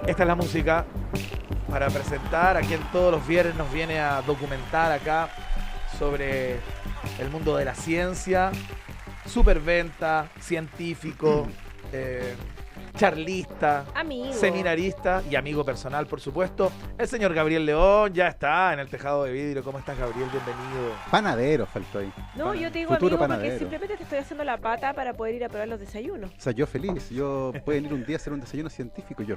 Esta es la música para presentar a quien todos los viernes nos viene a documentar acá sobre el mundo de la ciencia, superventa, científico, charlista, Amigo. seminarista y amigo personal, por supuesto. El señor Gabriel León ya está en el tejado de vidrio. ¿Cómo estás, Gabriel? Bienvenido. Panadero faltó ahí. No, yo te digo Futuro amigo porque panadero. simplemente te estoy haciendo la pata para poder ir a probar los desayunos. O sea, yo feliz. Yo pueden ir un día a hacer un desayuno científico. Yo,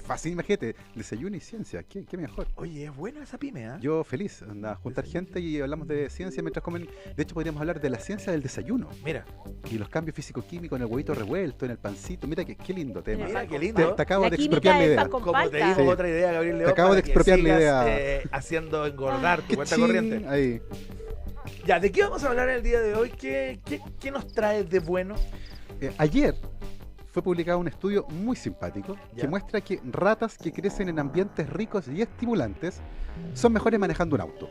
fácil, imagínate, desayuno y ciencia. ¿Qué mejor? Oye, es buena esa pyme, ¿eh? Yo feliz. Anda a juntar gente y hablamos de ciencia mientras comen. De hecho, podríamos hablar de la ciencia del desayuno. Mira, Y los cambios físico-químicos en el huevito revuelto, en el pancito. Mira qué lindo tema. Mira, qué lindo. Te acabo La de química expropiar la del idea. pan con como te palta. dimos Sí. otra idea, Gabriel León, acabo de para que expropiar la sigas, idea. haciendo engordar tu cuenta Cachín, corriente. ahí. Ya, ¿de qué vamos a hablar el día de hoy? ¿Qué nos trae de bueno? Ayer fue publicado un estudio muy simpático ¿Ya? que muestra que ratas que crecen en ambientes ricos y estimulantes son mejores manejando un auto.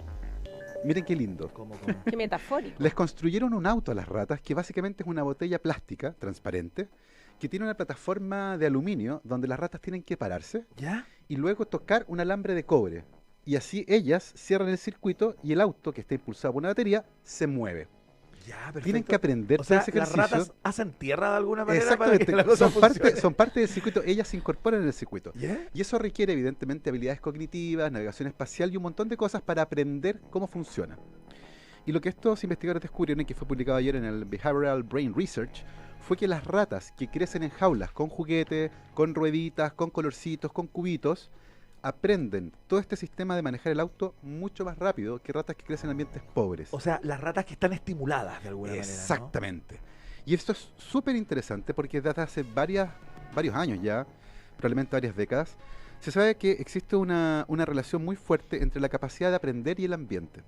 Miren qué lindo. ¿Cómo? Qué metafórico. Les construyeron un auto a las ratas que básicamente es una botella plástica transparente que tiene una plataforma de aluminio donde las ratas tienen que pararse ¿Ya? y luego tocar un alambre de cobre. Y así ellas cierran el circuito y el auto, que está impulsado por una batería, se mueve. Ya, perfecto. Tienen que aprender O todo sea, ese las ejercicio. ratas hacen tierra de alguna manera para que Exactamente, la cosa funcione. son parte del circuito, ellas se incorporan en el circuito. ¿Ya? Y eso requiere evidentemente habilidades cognitivas, navegación espacial y un montón de cosas para aprender cómo funciona. Y lo que estos investigadores descubrieron, y que fue publicado ayer en el Behavioral Brain Research, fue que las ratas que crecen en jaulas con juguetes, con rueditas, con colorcitos, con cubitos, aprenden todo este sistema de manejar el auto mucho más rápido que ratas que crecen en ambientes pobres. O sea, las ratas que están estimuladas de alguna manera, ¿no? Exactamente. Y esto es súper interesante porque desde hace varios años ya, probablemente varias décadas, se sabe que existe una relación muy fuerte entre la capacidad de aprender y el ambiente.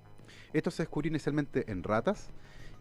Esto se descubrió inicialmente en ratas,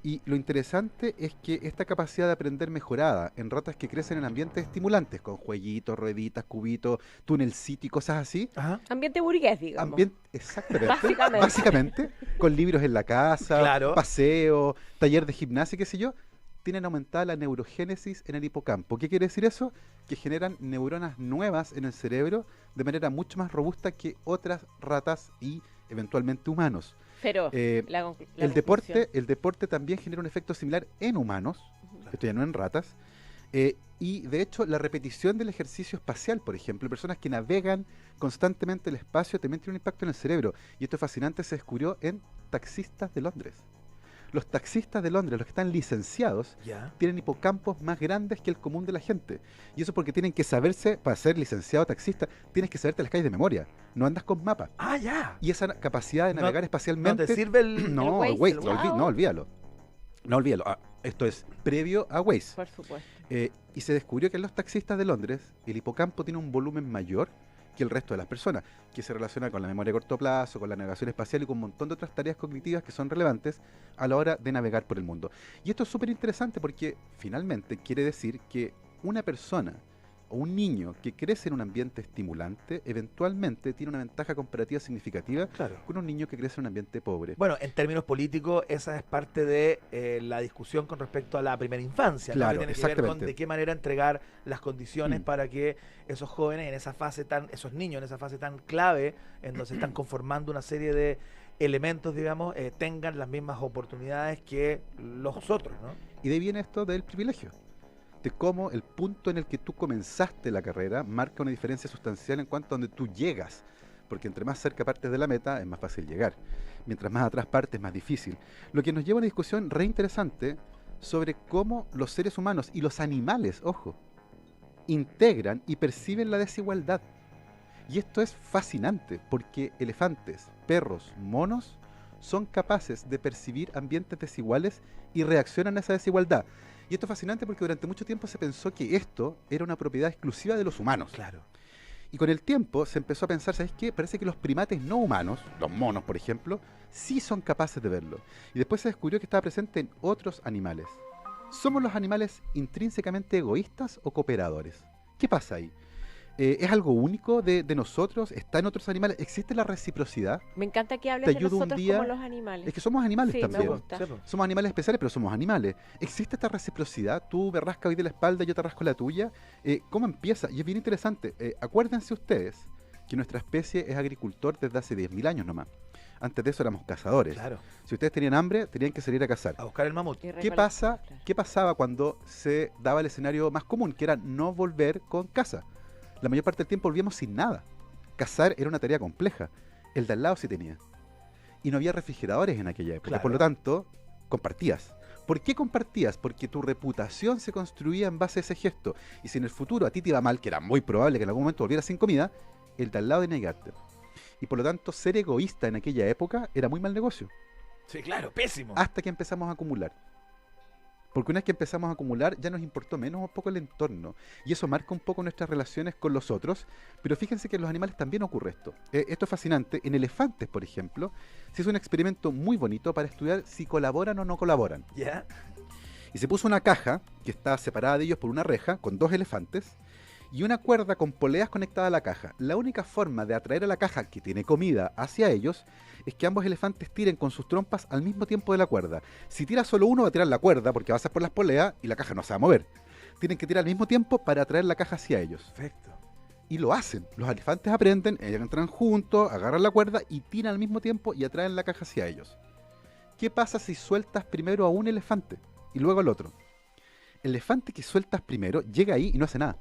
y lo interesante es que esta capacidad de aprender mejorada en ratas que crecen en ambientes estimulantes, con jueguitos, rueditas, cubitos, tunelcito y cosas así, Ajá. Ambiente burgués, digamos. exactamente, Básicamente. básicamente, con libros en la casa, Claro. paseo, taller de gimnasia, qué sé yo, tienen aumentada la neurogénesis en el hipocampo. ¿Qué quiere decir eso? Que generan neuronas nuevas en el cerebro de manera mucho más robusta que otras ratas y eventualmente humanos. Pero la El deporte también genera un efecto similar en humanos, esto ya no en ratas, y de hecho la repetición del ejercicio espacial, por ejemplo, personas que navegan constantemente el espacio también tiene un impacto en el cerebro, y esto es fascinante, se descubrió en taxistas de Londres. Los taxistas de Londres, los que están licenciados, ¿Ya? tienen hipocampos más grandes que el común de la gente. Y eso porque tienen que saberse, para ser licenciado taxista, tienes que saberte las calles de memoria. No andas con mapas. Ah, ya. Y esa capacidad de No- navegar ¿No espacialmente... te sirve el...? No, el Waze? Waze, no, olvídalo. No, olvídalo. Esto es previo a Waze. Por supuesto. Y se descubrió que en los taxistas de Londres el hipocampo tiene un volumen mayor que el resto de las personas, que se relaciona con la memoria a corto plazo, con la navegación espacial y con un montón de otras tareas cognitivas que son relevantes a la hora de navegar por el mundo. Y esto es súper interesante porque finalmente quiere decir que una persona o un niño que crece en un ambiente estimulante eventualmente tiene una ventaja comparativa significativa Claro. con un niño que crece en un ambiente pobre. Bueno, en términos políticos, esa es parte de la discusión con respecto a la primera infancia, ¿no? Claro, Que tiene que ver con exactamente. de qué manera entregar las condiciones Mm. para que esos jóvenes en esa fase esos niños en esa fase tan clave, en donde se están conformando una serie de elementos, digamos, tengan las mismas oportunidades que los otros, ¿no? Y de ahí viene esto del privilegio, de cómo el punto en el que tú comenzaste la carrera marca una diferencia sustancial en cuanto a donde tú llegas, porque entre más cerca partes de la meta es más fácil llegar, mientras más atrás partes es más difícil, lo que nos lleva a una discusión re interesante sobre cómo los seres humanos y los animales, ojo, integran y perciben la desigualdad. Y esto es fascinante porque elefantes, perros, monos son capaces de percibir ambientes desiguales y reaccionan a esa desigualdad. Y esto es fascinante porque durante mucho tiempo se pensó que esto era una propiedad exclusiva de los humanos. Claro. Y con el tiempo se empezó a pensar, ¿sabes qué? Parece que los primates no humanos, los monos por ejemplo, sí son capaces de verlo. Y después se descubrió que estaba presente en otros animales. ¿Somos los animales intrínsecamente egoístas o cooperadores? ¿Qué pasa ahí? es algo único de nosotros, está en otros animales, existe la reciprocidad. Me encanta que hables Te de ayuda un nosotros día- como los animales. Es que somos animales Sí, me también. gusta. Somos animales especiales, pero somos animales. Existe esta reciprocidad, tú me rascas hoy de la espalda, yo te rasco la tuya. ¿Cómo empieza? Y es bien interesante. Acuérdense ustedes que nuestra especie es agricultor desde hace 10.000 años nomás. Antes de eso éramos cazadores. Claro. Si ustedes tenían hambre, tenían que salir a cazar. A buscar el mamut. Y ¿Qué recolectar, pasa? claro. ¿Qué pasaba cuando se daba el escenario más común, que era no volver con caza? La mayor parte del tiempo volvíamos sin nada. Cazar era una tarea compleja. El de al lado sí tenía. Y no había refrigeradores en aquella época. Claro. Por lo tanto, compartías. ¿Por qué compartías? Porque tu reputación se construía en base a ese gesto. Y si en el futuro a ti te iba mal, que era muy probable que en algún momento volvieras sin comida, el de al lado de negarte. Y por lo tanto, ser egoísta en aquella época era muy mal negocio. Sí, claro, pésimo. Hasta que empezamos a acumular. Porque una vez que empezamos a acumular, ya nos importó menos un poco el entorno. Y eso marca un poco nuestras relaciones con los otros. Pero fíjense que en los animales también ocurre esto. Esto es fascinante. En elefantes, por ejemplo, se hizo un experimento muy bonito para estudiar si colaboran o no colaboran. ¿Ya? Y se puso una caja que está separada de ellos por una reja con 2 elefantes y una cuerda con poleas conectada a la caja. La única forma de atraer a la caja que tiene comida hacia ellos es que ambos elefantes tiren con sus trompas al mismo tiempo de la cuerda. Si tira solo uno va a tirar la cuerda porque va a ser por las poleas y la caja no se va a mover. Tienen que tirar al mismo tiempo para atraer la caja hacia ellos. Perfecto. Y lo hacen. Los elefantes aprenden, ellos entran juntos, agarran la cuerda y tiran al mismo tiempo y atraen la caja hacia ellos. ¿Qué pasa si sueltas primero a un elefante y luego al otro? El elefante que sueltas primero llega ahí y no hace nada.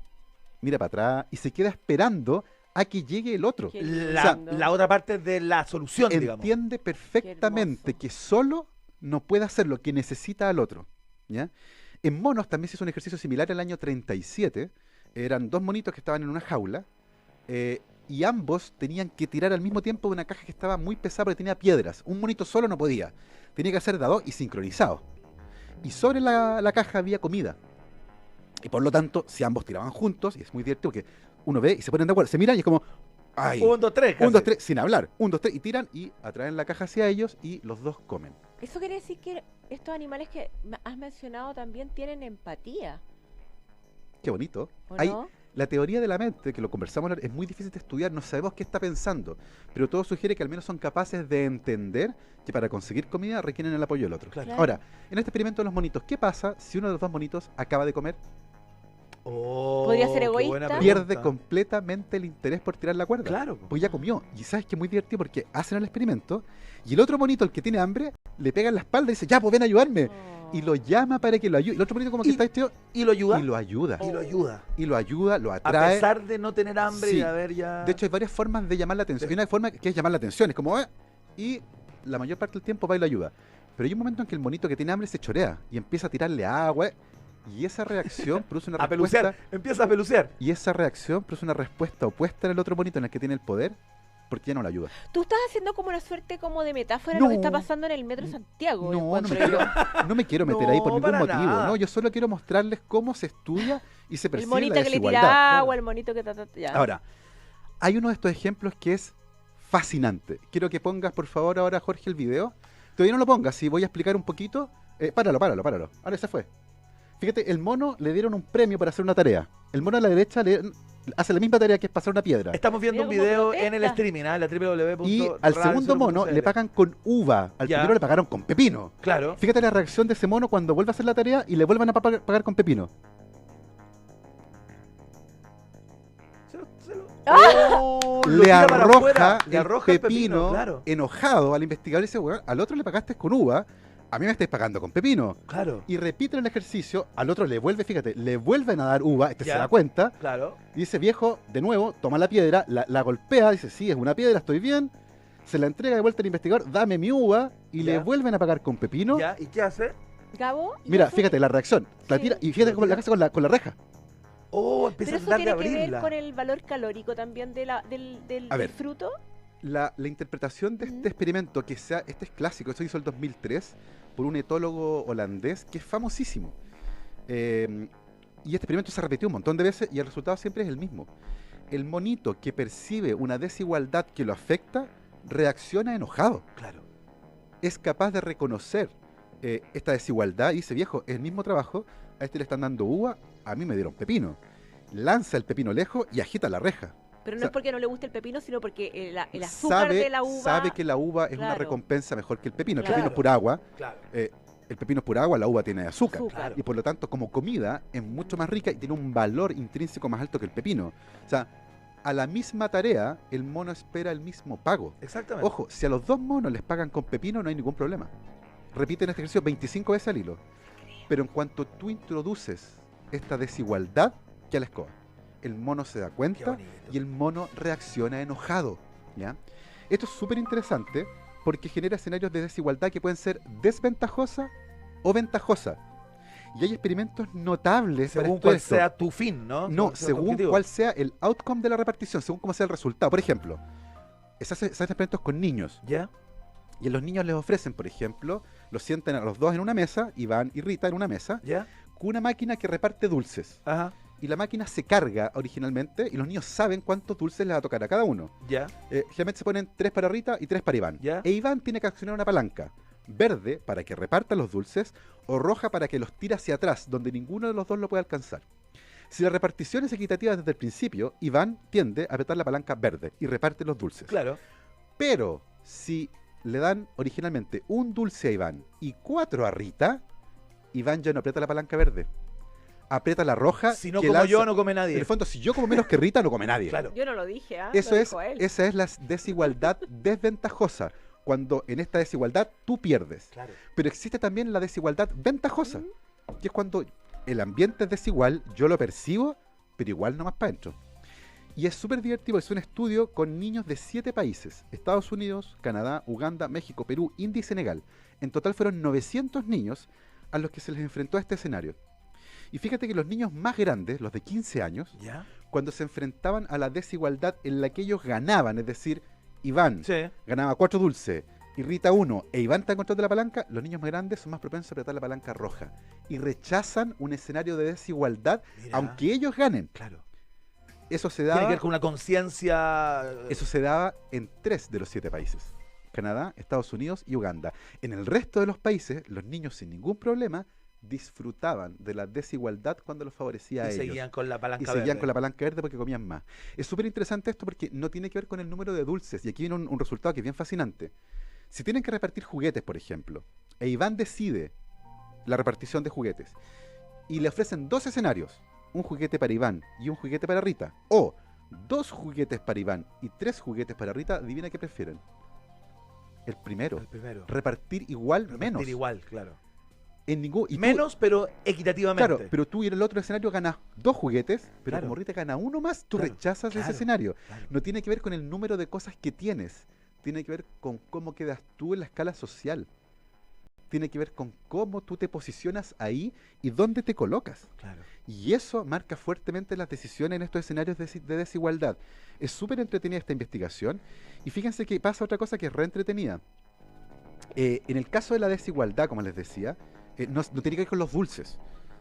Mira para atrás y se queda esperando a que llegue el otro. Qué La, lindo. la otra parte de la solución, digamos. Entiende perfectamente hermoso. que solo no puede hacer lo que necesita al otro. ¿Ya? En monos también se hizo un ejercicio similar el año 37. Eran 2 monitos que estaban en una jaula y ambos tenían que tirar al mismo tiempo de una caja que estaba muy pesada porque tenía piedras. Un monito solo no podía. Tenía que hacer de a 2 y sincronizado. Y sobre la caja había comida. Y por lo tanto, si ambos tiraban juntos, y es muy divertido porque uno ve y se ponen de acuerdo, se miran y es como, ¡ay! 1, 2, 3. 1, 2, 3, sin hablar. 1, 2, 3, y tiran y atraen la caja hacia ellos y los dos comen. Eso quiere decir que estos animales que has mencionado también tienen empatía, Qué bonito. ¿o Hay no? la teoría de la mente, que lo conversamos, es muy difícil de estudiar, no sabemos qué está pensando, pero todo sugiere que al menos son capaces de entender que para conseguir comida requieren el apoyo del otro. Claro. Ahora, en este experimento de los monitos, ¿qué pasa si uno de los 2 monitos acaba de comer? ¿Podría ser qué egoísta? buena pregunta. Pierde completamente el interés por tirar la cuerda. Claro. Pues ya comió. Y sabes que es muy divertido porque hacen el experimento y el otro monito, el que tiene hambre, le pega en la espalda y dice, ya, pues ven a ayudarme. Oh. Y lo llama para que lo ayude. El otro monito como que Y- está este ¿Y lo ayuda? y lo ayuda. Y lo ayuda. Y lo ayuda, lo A atrae. pesar de no tener hambre y Sí. de haber ya... De hecho, hay varias formas de llamar la atención. Hay una forma que es llamar la atención. Es como, y la mayor parte del tiempo va y lo ayuda. Pero hay un momento en que el monito que tiene hambre se chorea y empieza a tirarle agua. Y esa reacción produce una a respuesta. pelucear. Empieza a pelucear. Y esa reacción produce una respuesta opuesta en el otro monito en el que tiene el poder, porque ya no lo ayuda. Tú estás haciendo como una suerte como de metáfora No. lo que está pasando en el metro Santiago. No, no encuentro me, yo. quiero, no me quiero meter ahí por No, ningún para motivo. nada. No, yo solo quiero mostrarles cómo se estudia y se El percibe monito la que le desigualdad. tira agua, el monito que ya. Ahora, hay uno de estos ejemplos que es fascinante. Quiero que pongas, por favor, ahora, Jorge, el video. Todavía no lo pongas, si voy a explicar un poquito. Páralo. Ahora se fue. Fíjate, el mono le dieron un premio para hacer una tarea. El mono a la derecha hace la misma tarea que es pasar una piedra. Estamos viendo Mira un cómo video protesta. en el streaming, la www. Y al segundo mono le pagan con uva. Al Ya. primero le pagaron con pepino. Claro. Fíjate la reacción de ese mono cuando vuelve a hacer la tarea y le vuelvan a pagar con pepino. Oh, lo Le tira para afuera, arroja le el arroja el pepino, claro. enojado al investigador y dice, "Weón, al otro le pagaste con uva, a mí me estáis pagando con pepino." Claro, Y repiten el ejercicio, al otro le vuelven a dar uva, Ya. se da cuenta, claro. y dice, viejo, de nuevo, toma la piedra, la golpea, dice, sí, es una piedra, estoy bien, se la entrega de vuelta al investigador, dame mi uva, y Ya. le vuelven a pagar con pepino. ¿Ya? ¿Y qué hace? Gabo, ¿y Mira, eso- fíjate la reacción, la Sí. tira, y fíjate cómo la hace con la reja. Oh, empieza Pero a eso tratar de tiene que ver abrirla. con el valor calórico también del A ver. fruto. La interpretación de este Ujú. experimento, este es clásico, esto hizo el 2003 por un etólogo holandés que es famosísimo. Y este experimento se repitió un montón de veces y el resultado siempre es el mismo. El monito que percibe una desigualdad que lo afecta, reacciona enojado. Claro. Es capaz de reconocer esta desigualdad y dice, viejo, es el mismo trabajo, a este le están dando uva, a mí me dieron pepino. lanza el pepino lejos y agita la reja. Pero no O sea, es porque no le guste el pepino, sino porque el azúcar de la uva... sabe que la uva es una Claro. recompensa mejor que el pepino. El Claro. pepino es pura agua. Claro. El pepino es pura agua, la uva tiene azúcar. Azúcar. Y por lo tanto, como comida, es mucho más rica y tiene un valor intrínseco más alto que el pepino. O sea, a la misma tarea, el mono espera el mismo pago. Exactamente. Ojo, si a los dos monos les pagan con pepino, no hay ningún problema. Repiten este ejercicio 25 veces al hilo. Pero en cuanto tú introduces esta desigualdad, que a la escoba, el mono se da Qué cuenta bonito. y el mono reacciona enojado. ¿Ya? Esto es súper interesante porque genera escenarios de desigualdad que pueden ser desventajosa o ventajosa. Y hay experimentos notables para Según esto. cuál sea tu fin, ¿no? No, Tu según objetivo. cuál sea el outcome de la repartición, según cómo sea el resultado. Por ejemplo, se hacen experimentos con niños. ¿Ya? Y a los niños les ofrecen, por ejemplo, los sientan a los dos en una mesa, Iván y Rita en una mesa, ¿Ya? con una máquina que reparte dulces. Ajá. Y la máquina se carga originalmente y los niños saben cuántos dulces les va a tocar a cada uno. ¿Ya? Generalmente se ponen 3 para Rita y 3 para Iván. Ya. E Iván tiene que accionar una palanca. Verde para que reparta los dulces o roja para que los tire hacia atrás, donde ninguno de los dos lo puede alcanzar. Si la repartición es equitativa desde el principio, Iván tiende a apretar la palanca verde y reparte los dulces. Claro. Pero si le dan originalmente un dulce a Iván y 4 a Rita, Iván ya no aprieta la palanca verde. Aprieta la roja. Si no que como lanza- yo, no come En nadie. el fondo, si yo como menos que Rita, no come nadie. Claro. Yo no lo dije, ¿ah? Eso Lo es, dijo él. esa es la desigualdad desventajosa. Cuando en esta desigualdad tú pierdes. Claro. Pero existe también la desigualdad ventajosa, que es cuando el ambiente es desigual, yo lo percibo, pero igual no más para adentro. Y es súper divertido, es un estudio con niños de 7 países, Estados Unidos, Canadá, Uganda, México, Perú, India y Senegal. En total fueron 900 niños a los que se les enfrentó a este escenario. Y fíjate que los niños más grandes, los de 15 años, ¿Ya? cuando se enfrentaban a la desigualdad en la que ellos ganaban, es decir, Iván Sí. ganaba 4 dulces y Rita 1 e Iván está en control de la palanca, los niños más grandes son más propensos a apretar la palanca roja y rechazan un escenario de desigualdad Mira. aunque ellos ganen. Claro. Eso se Tiene que daba, ver con una conciencia. eso se daba en 3 de los 7 países. Canadá, Estados Unidos y Uganda. En el resto de los países, los niños sin ningún problema disfrutaban de la desigualdad cuando los favorecía a Y ellos. seguían con la palanca Y seguían verde. con la palanca verde porque comían más. Es súper interesante esto porque no tiene que ver con el número de dulces. Y aquí viene un resultado que es bien fascinante. Si tienen que repartir juguetes, por ejemplo, e Iván decide la repartición de juguetes y le ofrecen 2 escenarios, un juguete para Iván y un juguete para Rita, o 2 juguetes para Iván y 3 juguetes para Rita, adivina qué prefieren. El primero. El primero. Repartir igual, Repartir menos. igual, claro. En ningún, y tú- Menos, pero equitativamente. Claro, pero tú en el otro escenario ganas 2 juguetes, pero Claro. como Rita gana uno más, tú Claro, rechazas ese claro, escenario. claro. No tiene que ver con el número de cosas que tienes, tiene que ver con cómo quedas tú en la escala social. Tiene que ver con cómo tú te posicionas ahí y dónde te colocas. Claro. Y eso marca fuertemente las decisiones en estos escenarios de desigualdad. Es súper entretenida esta investigación. Y fíjense que pasa otra cosa que es re entretenida. En el caso de la desigualdad, como les decía, no tiene que ver con los dulces.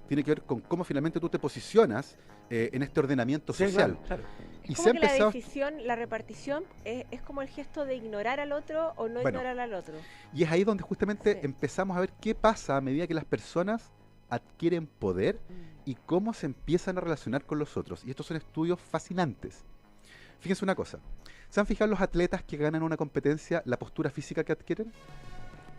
Tiene que ver con cómo finalmente tú te posicionas en este ordenamiento Sí, social. claro, claro. Y Es se como ha que la empezado... decisión, la repartición, es como el gesto de ignorar al otro o no Bueno. ignorar al otro. Y es ahí donde justamente Sí. empezamos a ver qué pasa a medida que las personas adquieren poder y cómo se empiezan a relacionar con los otros. Y estos son estudios fascinantes. Fíjense una cosa. ¿Se han fijado los atletas que ganan una competencia, la postura física que adquieren?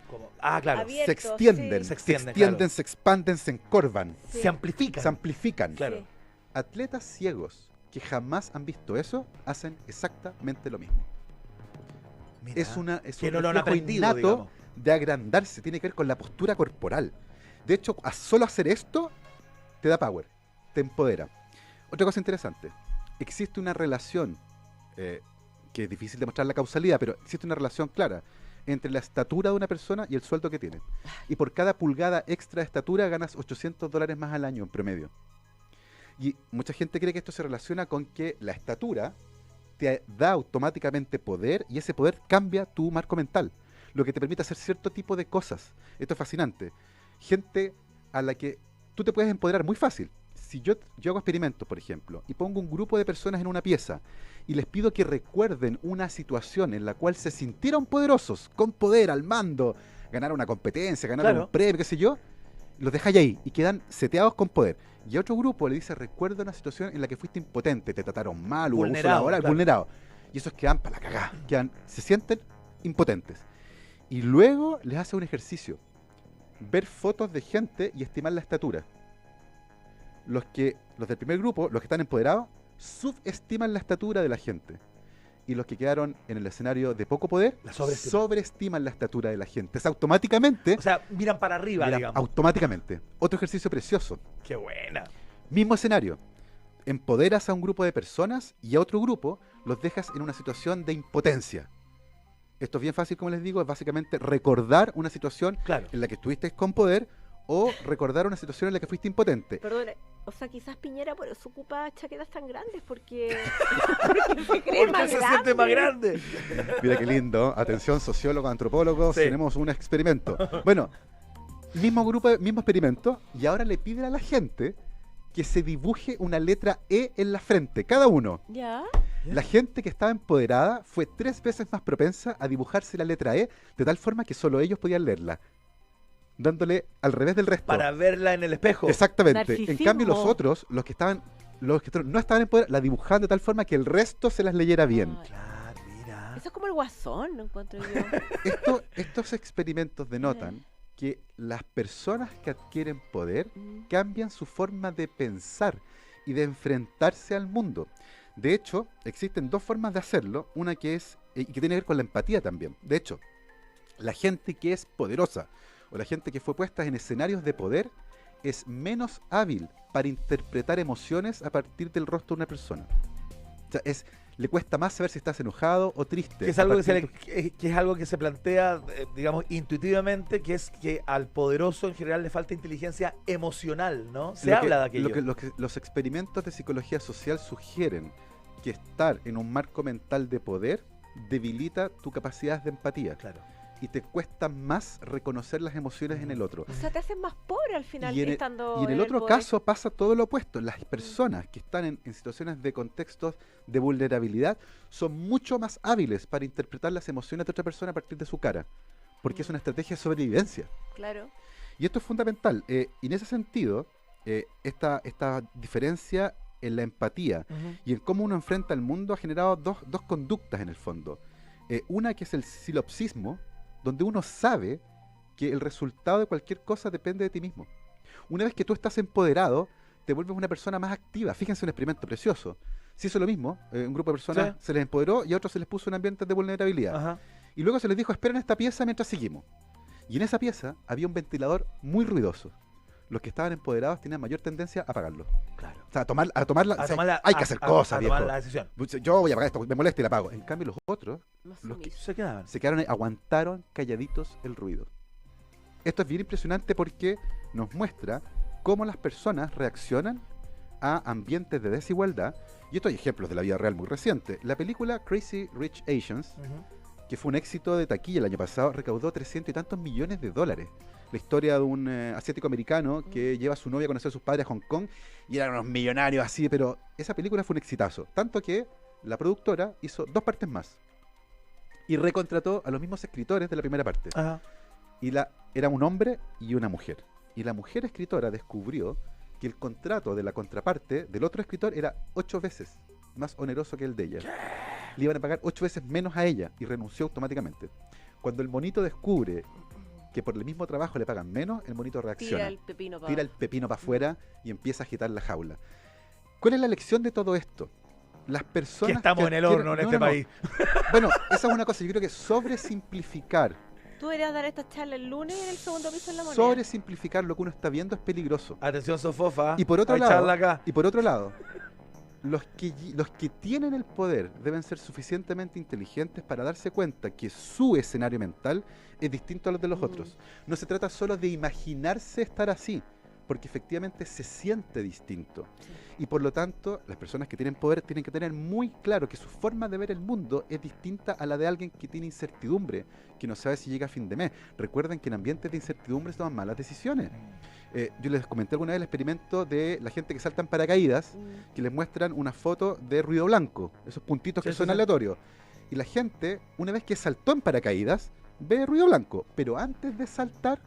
Como- Ah, claro. Abierto, Se extienden, sí. Se extienden, claro. se expanden, se encorvan, Sí. Se amplifican. se amplifican. Claro. Sí. Atletas ciegos que jamás han visto eso hacen exactamente lo mismo. Mira, Es que un no lo han reflejo aprendido, innato digamos. de agrandarse, tiene que ver con la postura corporal. De hecho, a solo hacer esto te da power, te empodera. Otra cosa interesante, existe una relación, que es difícil demostrar la causalidad, pero existe una relación clara entre la estatura de una persona y el sueldo que tiene. Y por cada pulgada extra de estatura ganas $800 más al año en promedio. Y mucha gente cree que esto se relaciona con que la estatura te da automáticamente poder y ese poder cambia tu marco mental, lo que te permite hacer cierto tipo de cosas. Esto es fascinante. Gente a la que tú te puedes empoderar muy fácil. Si yo hago experimentos, por ejemplo, y pongo un grupo de personas en una pieza y les pido que recuerden una situación en la cual se sintieron poderosos, con poder, al mando, ganaron una competencia, ganaron Claro. un premio, qué sé yo, los dejáis ahí y quedan seteados con poder. Y a otro grupo le dice, recuerda una situación en la que fuiste impotente, te trataron mal, hubo abuso Vulnerado, laboral, claro. vulnerado. Y esos quedan para la cagada, se sienten impotentes. Y luego les hace un ejercicio, ver fotos de gente y estimar la estatura. Los del primer grupo, los que están empoderados, subestiman la estatura de la gente. Y los que quedaron en el escenario de poco poder, La sobreestiman. sobreestiman la estatura de la gente. Es automáticamente, O sea, miran para arriba, mira, digamos. automáticamente. Otro ejercicio precioso. Qué buena. Mismo escenario. Empoderas a un grupo de personas y a otro grupo los dejas en una situación de impotencia. Esto es bien fácil, como les digo, es básicamente recordar una situación Claro. en la que estuviste con poder o recordar una situación en la que fuiste impotente. Perdón, o sea, quizás Piñera por eso ocupa chaquetas tan grandes, porque, porque se cree ¿Por qué más se grande. siente más grande? Mira qué lindo. Atención, sociólogos, antropólogos, Sí. tenemos un experimento. Bueno, mismo grupo, mismo experimento, y ahora le piden a la gente que se dibuje una letra E en la frente, cada uno. ¿Ya? La gente que estaba empoderada fue 3 veces más propensa a dibujarse la letra E de tal forma que solo ellos podían leerla, dándole al revés del resto. Para verla en el espejo. Exactamente. En Narcisismo. cambio los otros, los que no estaban empoderados, la dibujaban de tal forma que el resto se las leyera bien. Ay, Claro, mira. eso es como el guasón, lo encuentro yo. Estos experimentos denotan que las personas que adquieren poder Mm. cambian su forma de pensar y de enfrentarse al mundo. De hecho, existen 2 formas de hacerlo, una que es, y que tiene que ver con la empatía también. De hecho, la gente que es poderosa o la gente que fue puesta en escenarios de poder es menos hábil para interpretar emociones a partir del rostro de una persona. O sea, le cuesta más saber si estás enojado o triste. Que es a algo partir que es algo que se plantea, digamos, intuitivamente, que es que al poderoso en general le falta inteligencia emocional, ¿no? Se Lo habla que- de aquello. lo que los experimentos de psicología social sugieren que estar en un marco mental de poder debilita tu capacidad de empatía Claro. y te cuesta más reconocer las emociones en el otro. O sea, te haces más pobre al final Y en estando el otro poder. caso pasa todo lo opuesto. Las personas que están en situaciones de contextos de vulnerabilidad son mucho más hábiles para interpretar las emociones de otra persona a partir de su cara, porque es una estrategia de sobrevivencia. Claro. Y esto es fundamental. Y en ese sentido, esta diferencia en la empatía y en cómo uno enfrenta el mundo ha generado dos conductas en el fondo. Una que es el silopsismo, donde uno sabe que el resultado de cualquier cosa depende de ti mismo. Una vez que tú estás empoderado, te vuelves una persona más activa. Fíjense, un experimento precioso. Se hizo lo mismo, un grupo de personas Sí. se les empoderó y a otros se les puso un ambiente de vulnerabilidad. Ajá. Y luego se les dijo, esperen esta pieza mientras seguimos. Y en esa pieza había un ventilador muy ruidoso. Los que estaban empoderados tenían mayor tendencia a apagarlo. Claro. O sea, a tomarla. A o sea, tomarla- hay que hacer cosas, a viejo. tomar la decisión. Yo voy a apagar esto, me molesta y la apago. En cambio, los otros Más Los que- sumiso. Se quedaban. se quedaron ahí, aguantaron calladitos el ruido. Esto es bien impresionante porque nos muestra cómo las personas reaccionan a ambientes de desigualdad. Y esto hay ejemplos de la vida real muy recientes. La película Crazy Rich Asians, Ujú. que fue un éxito de taquilla el año pasado, recaudó 300 y tantos millones de dólares. La historia de un asiático americano que lleva a su novia a conocer a sus padres a Hong Kong y eran unos millonarios así, pero esa película fue un exitazo. Tanto que la productora hizo 2 partes más y recontrató a los mismos escritores de la primera parte. Ajá. Y era un hombre y una mujer. Y la mujer escritora descubrió que el contrato de la contraparte del otro escritor era 8 veces más oneroso que el de ella. Le iban a pagar 8 veces menos a ella y renunció automáticamente. Cuando el monito descubre que por el mismo trabajo le pagan menos, el monito reacciona. Tira el pepino para Tira el pepino para afuera y empieza a agitar la jaula. ¿Cuál es la lección de todo esto? Las personas Que estamos en el horno en este país. Bueno, esa es una cosa. Yo creo que sobresimplificar, Tú deberías dar esta charla el lunes en el segundo piso en la moneda. sobresimplificar lo que uno está viendo es peligroso. Atención, Sofofa. Y por otro Hay lado, charla acá. Y por otro lado, los que tienen el poder deben ser suficientemente inteligentes para darse cuenta que su escenario mental es distinto a los de los otros. No se trata solo de imaginarse estar así, porque efectivamente se siente distinto. Y por lo tanto, las personas que tienen poder tienen que tener muy claro que su forma de ver el mundo es distinta a la de alguien que tiene incertidumbre, que no sabe si llega a fin de mes. Recuerden que en ambientes de incertidumbre se toman malas decisiones. Yo les comenté alguna vez el experimento de la gente que salta en paracaídas, que les muestran una foto de ruido blanco, esos puntitos Sí, que sí, son sí. aleatorios. Y la gente, una vez que saltó en paracaídas, ve ruido blanco, pero antes de saltar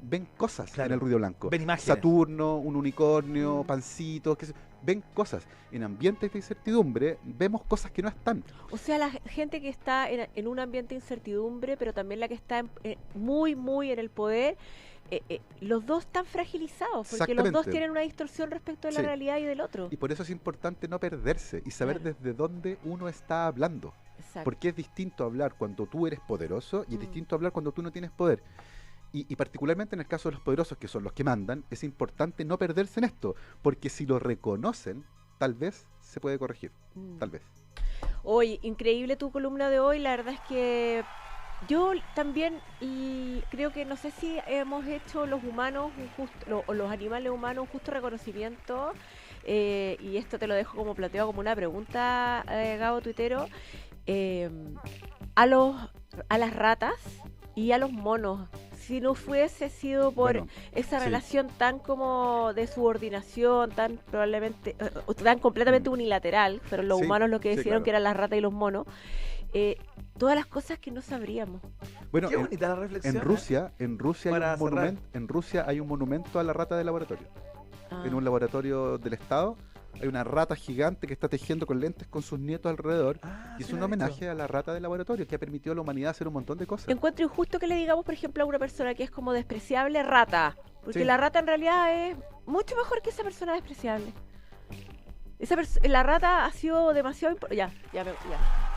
ven cosas Claro. en el ruido blanco. Ven imágenes. Saturno, un unicornio, pancitos, ven cosas. En ambientes de incertidumbre vemos cosas que no están. O sea, la gente que está en un ambiente de incertidumbre, pero también la que está muy, muy en el poder, los dos están fragilizados, porque los dos Exactamente. tienen una distorsión respecto de la Sí. realidad y del otro. Y por eso es importante no perderse y saber Claro. desde dónde uno está hablando. Exacto. Porque es distinto hablar cuando tú eres poderoso y es Mm. distinto hablar cuando tú no tienes poder. Y particularmente en el caso de los poderosos, que son los que mandan, es importante no perderse en esto, porque si lo reconocen, tal vez se puede corregir, Mm. tal vez. Oye, increíble tu columna de hoy. La verdad es que yo también creo que no sé si hemos hecho los humanos o los animales humanos un justo reconocimiento. Y esto te lo dejo como planteado como una pregunta, Gabo Tuitero. A las ratas y a los monos. Si no fuese sido por Bueno, esa sí. relación tan como de subordinación, tan probablemente, tan completamente unilateral, fueron los Sí, humanos los que sí, decidieron claro. que eran las ratas y los monos, todas las cosas que no sabríamos. Bueno, Qué bonita la reflexión. en Rusia hay Para un cerrar. monumento, en Rusia hay un monumento a la rata de laboratorio. Ah, En un laboratorio del Estado hay una rata gigante que está tejiendo con lentes con sus nietos alrededor. Ah, Y es sí un lo he visto. homenaje a la rata de laboratorio que ha permitido a la humanidad hacer un montón de cosas. Encuentro injusto que le digamos, por ejemplo, a una persona que es como despreciable rata, porque Sí. la rata en realidad es mucho mejor que esa persona despreciable. La rata ha sido demasiado importante. Ya.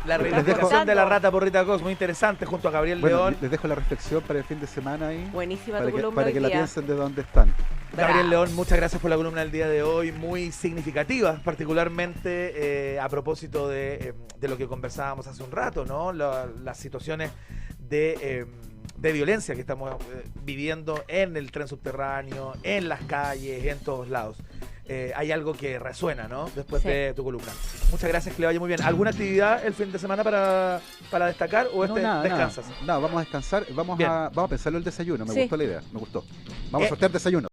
La Les reivindicación de la dejo- rata porrita Cos, muy interesante, junto a Gabriel Bueno, León. les dejo la reflexión para el fin de semana ahí, Buenísima para tu que, columna para hoy que la día. piensen de dónde están. Gabriel Bravo. León, muchas gracias por la columna del día de hoy, muy significativa, particularmente a propósito de lo que conversábamos hace un rato, ¿no? Las situaciones de violencia que estamos viviendo en el tren subterráneo, en las calles, en todos lados. Hay algo que resuena, ¿no? Después Sí. de tu columna. Muchas gracias, que le vaya muy bien. ¿Alguna actividad el fin de semana para destacar o No, nada, descansas? nada. No, vamos a descansar, vamos Bien. a pensarlo el desayuno, me Sí. gustó la idea, me gustó. Vamos a Eh, sortear desayuno.